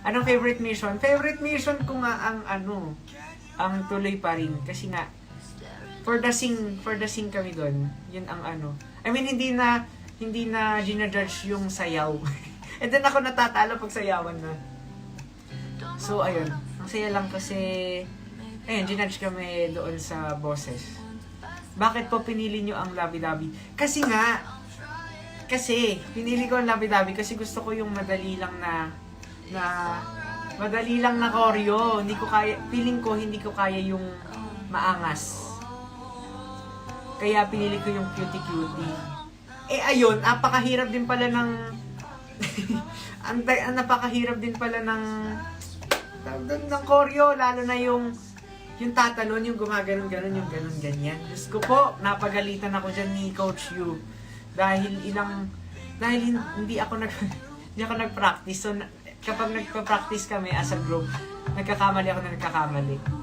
Anong favorite mission? Favorite mission ko nga ang ang tuloy pa rin. Kasi nga, for the sing kami doon. Yun ang I mean, hindi na ginajudge yung sayaw. And then ako natatalo pag sayawan na. So, ayun. Ang saya lang kasi, ayun, ginudge kami doon sa boses. Bakit po pinili nyo ang labi-dabi? Kasi pinili ko ang labi-dabi kasi gusto ko yung madali lang na choreo. Hindi ko kaya, feeling ko hindi ko kaya yung maangas. Kaya pinili ko yung cutie-cutie. Ayun, napakahirap din pala ng ang napakahirap din pala ng choreo, lalo na yung tatalon, yung gumaganon-ganon, yung ganon-ganyan. Diyos ko po, napagalitan ako dyan ni Coach Yu. Dahil hindi ako nag-practice. So, kapag nagpa-practice kami as a group, nagkakamali ako na nagkakamali.